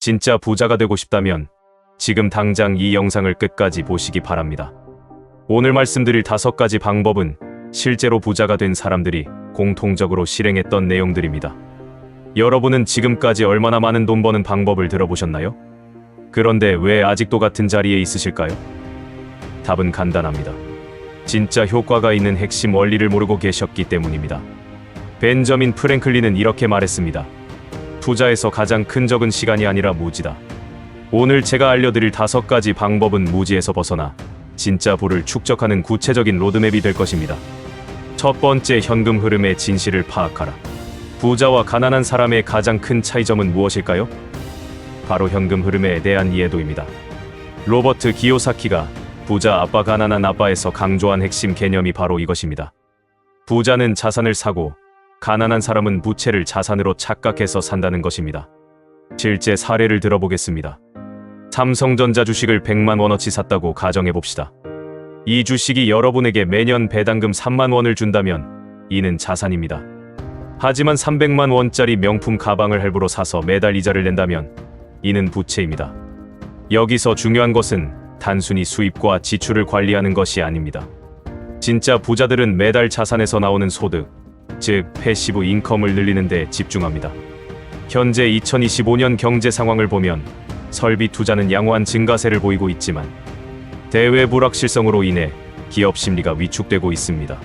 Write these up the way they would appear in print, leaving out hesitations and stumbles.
진짜 부자가 되고 싶다면 지금 당장 이 영상을 끝까지 보시기 바랍니다. 오늘 말씀드릴 5가지 방법은 실제로 부자가 된 사람들이 공통적으로 실행했던 내용들입니다. 여러분은 지금까지 얼마나 많은 돈 버는 방법을 들어보셨나요? 그런데 왜 아직도 같은 자리에 있으실까요? 답은 간단합니다. 진짜 효과가 있는 핵심 원리를 모르고 계셨기 때문입니다. 벤저민 프랭클린은 이렇게 말했습니다. 투자에서 가장 큰 적은 시간이 아니라 무지다. 오늘 제가 알려드릴 5가지 방법은 무지에서 벗어나 진짜 부를 축적하는 구체적인 로드맵이 될 것입니다. 첫 번째, 현금 흐름의 진실을 파악하라. 부자와 가난한 사람의 가장 큰 차이점은 무엇일까요? 바로 현금 흐름에 대한 이해도입니다. 로버트 기요사키가 부자 아빠 가난한 아빠에서 강조한 핵심 개념이 바로 이것입니다. 부자는 자산을 사고 가난한 사람은 부채를 자산으로 착각해서 산다는 것입니다. 실제 사례를 들어보겠습니다. 삼성전자 주식을 100만 원어치 샀다고 가정해봅시다. 이 주식이 여러분에게 매년 배당금 3만 원을 준다면 이는 자산입니다. 하지만 300만 원짜리 명품 가방을 할부로 사서 매달 이자를 낸다면 이는 부채입니다. 여기서 중요한 것은 단순히 수입과 지출을 관리하는 것이 아닙니다. 진짜 부자들은 매달 자산에서 나오는 소득, 즉 패시브 인컴을 늘리는 데 집중합니다. 현재 2025년 경제 상황을 보면 설비 투자는 양호한 증가세를 보이고 있지만 대외 불확실성으로 인해 기업 심리가 위축되고 있습니다.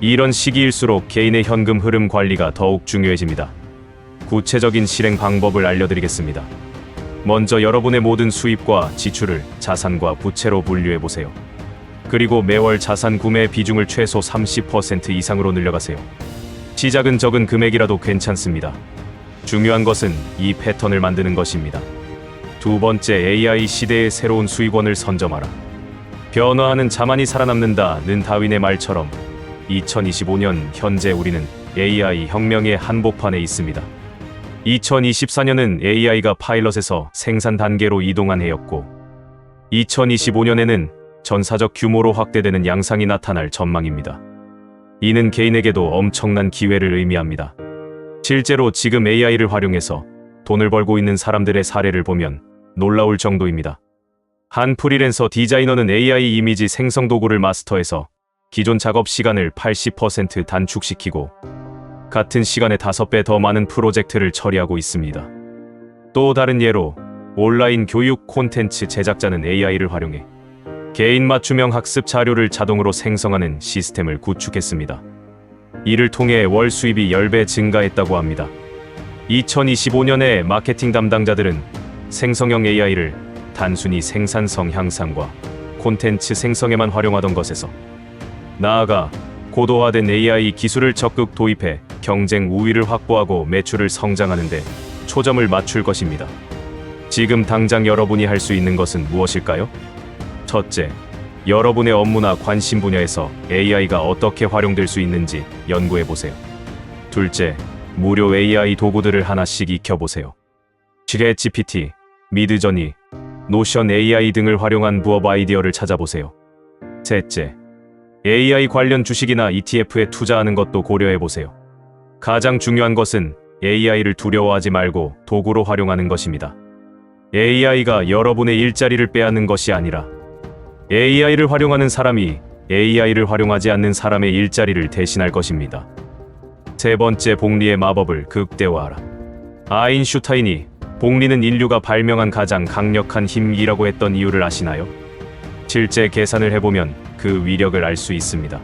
이런 시기일수록 개인의 현금 흐름 관리가 더욱 중요해집니다. 구체적인 실행 방법을 알려드리겠습니다. 먼저 여러분의 모든 수입과 지출을 자산과 부채로 분류해보세요. 그리고 매월 자산 구매 비중을 최소 30% 이상으로 늘려가세요. 시작은 적은 금액이라도 괜찮습니다. 중요한 것은 이 패턴을 만드는 것입니다. 두 번째, AI 시대의 새로운 수익원을 선점하라. 변화하는 자만이 살아남는다는 다윈의 말처럼 2025년 현재 우리는 AI 혁명의 한복판에 있습니다. 2024년은 AI가 파일럿에서 생산 단계로 이동한 해였고 2025년에는 전사적 규모로 확대되는 양상이 나타날 전망입니다. 이는 개인에게도 엄청난 기회를 의미합니다. 실제로 지금 AI를 활용해서 돈을 벌고 있는 사람들의 사례를 보면 놀라울 정도입니다. 한 프리랜서 디자이너는 AI 이미지 생성 도구를 마스터해서 기존 작업 시간을 80% 단축시키고 같은 시간에 5배 더 많은 프로젝트를 처리하고 있습니다. 또 다른 예로 온라인 교육 콘텐츠 제작자는 AI를 활용해 개인 맞춤형 학습 자료를 자동으로 생성하는 시스템을 구축했습니다. 이를 통해 월 수입이 10배 증가했다고 합니다. 2025년에 마케팅 담당자들은 생성형 AI를 단순히 생산성 향상과 콘텐츠 생성에만 활용하던 것에서 나아가 고도화된 AI 기술을 적극 도입해 경쟁 우위를 확보하고 매출을 성장하는 데 초점을 맞출 것입니다. 지금 당장 여러분이 할 수 있는 것은 무엇일까요? 첫째, 여러분의 업무나 관심 분야에서 AI가 어떻게 활용될 수 있는지 연구해보세요. 둘째, 무료 AI 도구들을 하나씩 익혀보세요. 챗GPT, 미드저니, 노션 AI 등을 활용한 부업 아이디어를 찾아보세요. 셋째, AI 관련 주식이나 ETF에 투자하는 것도 고려해보세요. 가장 중요한 것은 AI를 두려워하지 말고 도구로 활용하는 것입니다. AI가 여러분의 일자리를 빼앗는 것이 아니라 AI를 활용하는 사람이 AI를 활용하지 않는 사람의 일자리를 대신할 것입니다. 세 번째, 복리의 마법을 극대화하라. 아인슈타인이 복리는 인류가 발명한 가장 강력한 힘이라고 했던 이유를 아시나요? 실제 계산을 해보면 그 위력을 알 수 있습니다.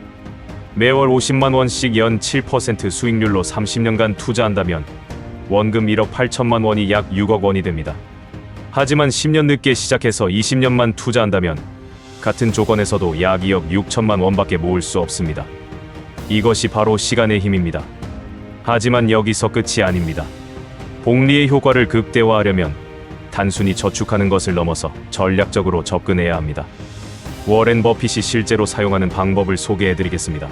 매월 50만 원씩 연 7% 수익률로 30년간 투자한다면 원금 1억 8천만 원이 약 6억 원이 됩니다. 하지만 10년 늦게 시작해서 20년만 투자한다면 같은 조건에서도 약 2억 6천만 원밖에 모을 수 없습니다. 이것이 바로 시간의 힘입니다. 하지만 여기서 끝이 아닙니다. 복리의 효과를 극대화하려면 단순히 저축하는 것을 넘어서 전략적으로 접근해야 합니다. 워렌 버핏이 실제로 사용하는 방법을 소개해드리겠습니다.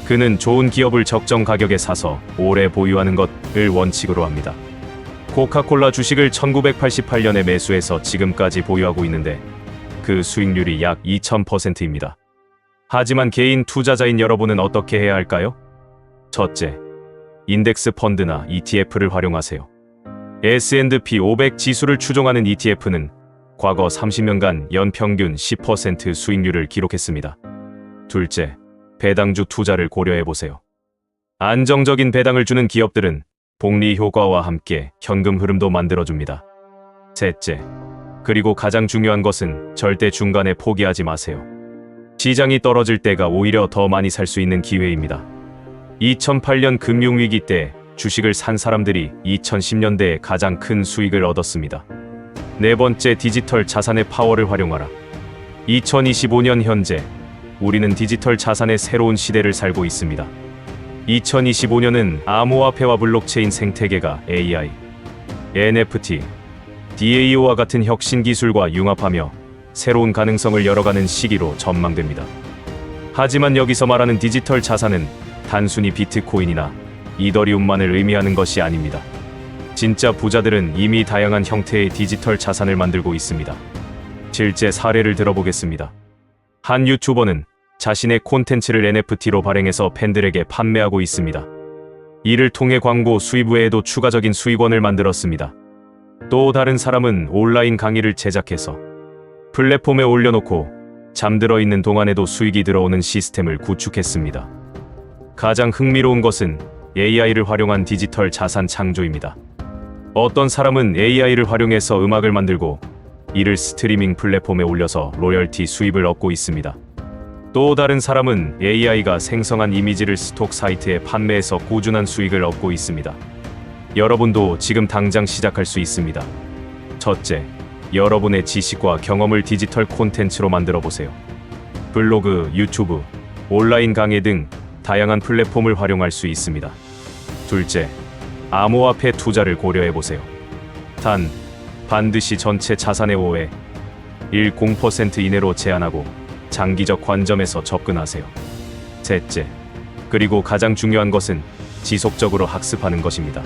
그는 좋은 기업을 적정 가격에 사서 오래 보유하는 것을 원칙으로 합니다. 코카콜라 주식을 1988년에 매수해서 지금까지 보유하고 있는데 그 수익률이 약 2000%입니다. 하지만 개인 투자자인 여러분은 어떻게 해야 할까요? 첫째, 인덱스 펀드나 ETF를 활용하세요. S&P 500 지수를 추종하는 ETF는 과거 30년간 연평균 10% 수익률을 기록했습니다. 둘째, 배당주 투자를 고려해보세요. 안정적인 배당을 주는 기업들은 복리 효과와 함께 현금 흐름도 만들어줍니다. 셋째, 그리고 가장 중요한 것은 절대 중간에 포기하지 마세요. 시장이 떨어질 때가 오히려 더 많이 살 수 있는 기회입니다. 2008년 금융위기 때 주식을 산 사람들이 2010년대에 가장 큰 수익을 얻었습니다. 네 번째, 디지털 자산의 파워를 활용하라. 2025년 현재 우리는 디지털 자산의 새로운 시대를 살고 있습니다. 2025년은 암호화폐와 블록체인 생태계가 AI, NFT, DAO와 같은 혁신 기술과 융합하며 새로운 가능성을 열어가는 시기로 전망됩니다. 하지만 여기서 말하는 디지털 자산은 단순히 비트코인이나 이더리움만을 의미하는 것이 아닙니다. 진짜 부자들은 이미 다양한 형태의 디지털 자산을 만들고 있습니다. 실제 사례를 들어보겠습니다. 한 유튜버는 자신의 콘텐츠를 NFT로 발행해서 팬들에게 판매하고 있습니다. 이를 통해 광고 수입 외에도 추가적인 수익원을 만들었습니다. 또 다른 사람은 온라인 강의를 제작해서 플랫폼에 올려놓고 잠들어 있는 동안에도 수익이 들어오는 시스템을 구축했습니다. 가장 흥미로운 것은 AI를 활용한 디지털 자산 창조입니다. 어떤 사람은 AI를 활용해서 음악을 만들고 이를 스트리밍 플랫폼에 올려서 로열티 수입을 얻고 있습니다. 또 다른 사람은 AI가 생성한 이미지를 스톡 사이트에 판매해서 꾸준한 수익을 얻고 있습니다. 여러분도 지금 당장 시작할 수 있습니다. 첫째, 여러분의 지식과 경험을 디지털 콘텐츠로 만들어 보세요. 블로그, 유튜브, 온라인 강의 등 다양한 플랫폼을 활용할 수 있습니다. 둘째, 암호화폐 투자를 고려해 보세요. 반드시 전체 자산의 5에 0% 이내로 제한하고 장기적 관점에서 접근하세요. 셋째, 그리고 가장 중요한 것은 지속적으로 학습하는 것입니다.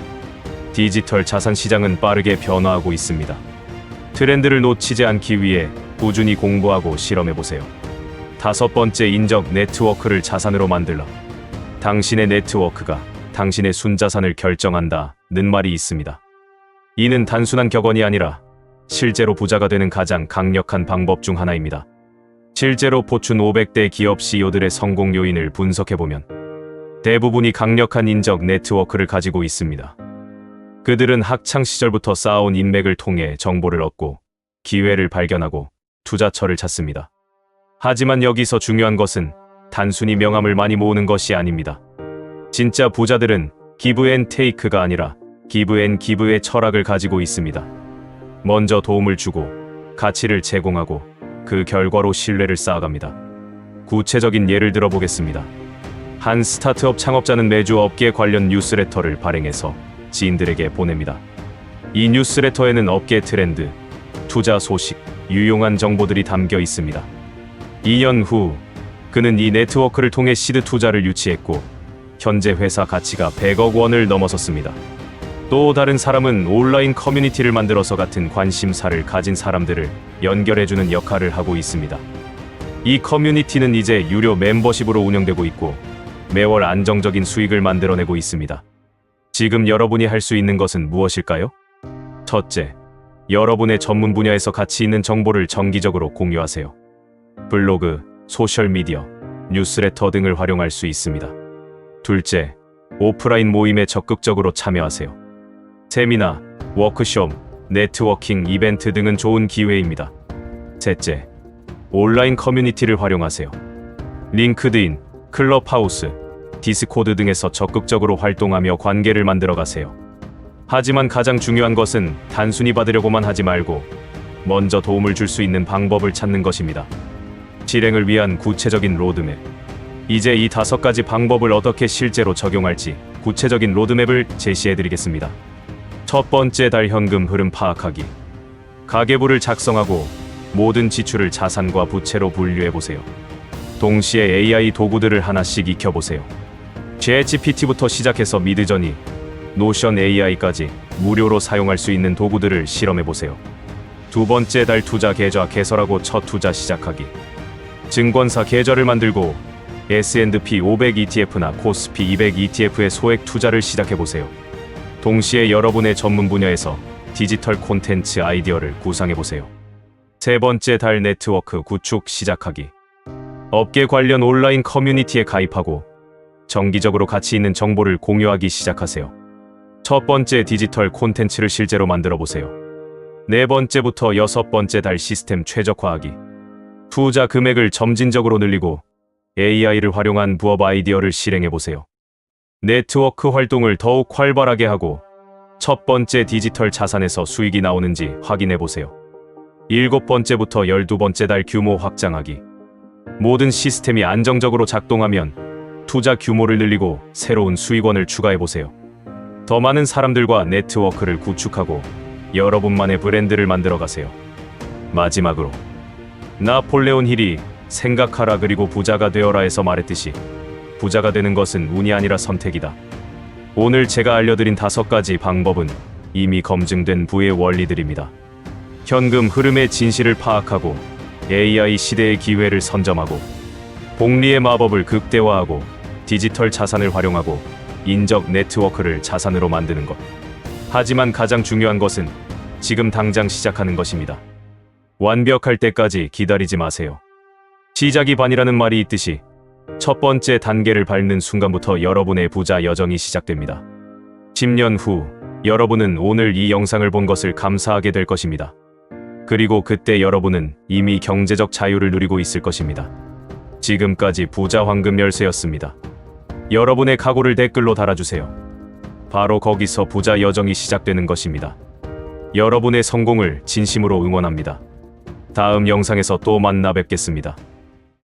디지털 자산 시장은 빠르게 변화하고 있습니다. 트렌드를 놓치지 않기 위해 꾸준히 공부하고 실험해보세요. 다섯 번째, 인적 네트워크를 자산으로 만들라. 당신의 네트워크가 당신의 순자산을 결정한다는 말이 있습니다. 이는 단순한 격언이 아니라 실제로 부자가 되는 가장 강력한 방법 중 하나입니다. 실제로 포춘 500대 기업 CEO들의 성공 요인을 분석해보면 대부분이 강력한 인적 네트워크를 가지고 있습니다. 그들은 학창 시절부터 쌓아온 인맥을 통해 정보를 얻고 기회를 발견하고 투자처를 찾습니다. 하지만 여기서 중요한 것은 단순히 명함을 많이 모으는 것이 아닙니다. 진짜 부자들은 기브 앤 테이크가 아니라 기브 앤 기브의 철학을 가지고 있습니다. 먼저 도움을 주고 가치를 제공하고 그 결과로 신뢰를 쌓아갑니다. 구체적인 예를 들어보겠습니다. 한 스타트업 창업자는 매주 업계 관련 뉴스레터를 발행해서 지인들에게 보냅니다. 이 뉴스레터에는 업계 트렌드, 투자 소식, 유용한 정보들이 담겨 있습니다. 2년 후 그는 이 네트워크를 통해 시드 투자를 유치했고 현재 회사 가치가 100억 원을 넘어섰습니다. 또 다른 사람은 온라인 커뮤니티를 만들어서 같은 관심사를 가진 사람들을 연결해주는 역할을 하고 있습니다. 이 커뮤니티는 이제 유료 멤버십으로 운영되고 있고 매월 안정적인 수익을 만들어내고 있습니다. 지금 여러분이 할 수 있는 것은 무엇일까요? 첫째, 여러분의 전문 분야에서 가치 있는 정보를 정기적으로 공유하세요. 블로그, 소셜미디어, 뉴스레터 등을 활용할 수 있습니다. 둘째, 오프라인 모임에 적극적으로 참여하세요. 세미나, 워크숍, 네트워킹 이벤트 등은 좋은 기회입니다. 셋째, 온라인 커뮤니티를 활용하세요. 링크드인, 클럽하우스, 디스코드 등에서 적극적으로 활동하며 관계를 만들어가세요. 하지만 가장 중요한 것은 단순히 받으려고만 하지 말고 먼저 도움을 줄 수 있는 방법을 찾는 것입니다. 실행을 위한 구체적인 로드맵. 이제 이 5가지 방법을 어떻게 실제로 적용할지 구체적인 로드맵을 제시해드리겠습니다. 첫 번째, 달 현금 흐름 파악하기. 가계부를 작성하고 모든 지출을 자산과 부채로 분류해보세요. 동시에 AI 도구들을 하나씩 익혀보세요. ChatGPT부터 시작해서 미드저니, 노션 AI까지 무료로 사용할 수 있는 도구들을 실험해보세요. 두 번째, 달 투자 계좌 개설하고 첫 투자 시작하기. 증권사 계좌를 만들고 S&P 500 ETF나 코스피 200 ETF의 소액 투자를 시작해보세요. 동시에 여러분의 전문 분야에서 디지털 콘텐츠 아이디어를 구상해보세요. 세 번째 달 네트워크 구축 시작하기. 업계 관련 온라인 커뮤니티에 가입하고 정기적으로 가치 있는 정보를 공유하기 시작하세요. 첫 번째 디지털 콘텐츠를 실제로 만들어 보세요. 네 번째부터 여섯 번째 달 시스템 최적화하기. 투자 금액을 점진적으로 늘리고 AI를 활용한 부업 아이디어를 실행해 보세요. 네트워크 활동을 더욱 활발하게 하고 첫 번째 디지털 자산에서 수익이 나오는지 확인해 보세요. 일곱 번째부터 12번째 달 규모 확장하기. 모든 시스템이 안정적으로 작동하면 투자 규모를 늘리고 새로운 수익원을 추가해 보세요. 더 많은 사람들과 네트워크를 구축하고 여러분만의 브랜드를 만들어 가세요. 마지막으로 나폴레온 힐이 생각하라 그리고 부자가 되어라에서 말했듯이 부자가 되는 것은 운이 아니라 선택이다. 오늘 제가 알려드린 5가지 방법은 이미 검증된 부의 원리들입니다. 현금 흐름의 진실을 파악하고 AI 시대의 기회를 선점하고 복리의 마법을 극대화하고 디지털 자산을 활용하고 인적 네트워크를 자산으로 만드는 것. 하지만 가장 중요한 것은 지금 당장 시작하는 것입니다. 완벽할 때까지 기다리지 마세요. 시작이 반이라는 말이 있듯이 첫 번째 단계를 밟는 순간부터 여러분의 부자 여정이 시작됩니다. 10년 후 여러분은 오늘 이 영상을 본 것을 감사하게 될 것입니다. 그리고 그때 여러분은 이미 경제적 자유를 누리고 있을 것입니다. 지금까지 부자 황금 열쇠였습니다. 여러분의 각오를 댓글로 달아주세요. 바로 거기서 부자 여정이 시작되는 것입니다. 여러분의 성공을 진심으로 응원합니다. 다음 영상에서 또 만나 뵙겠습니다.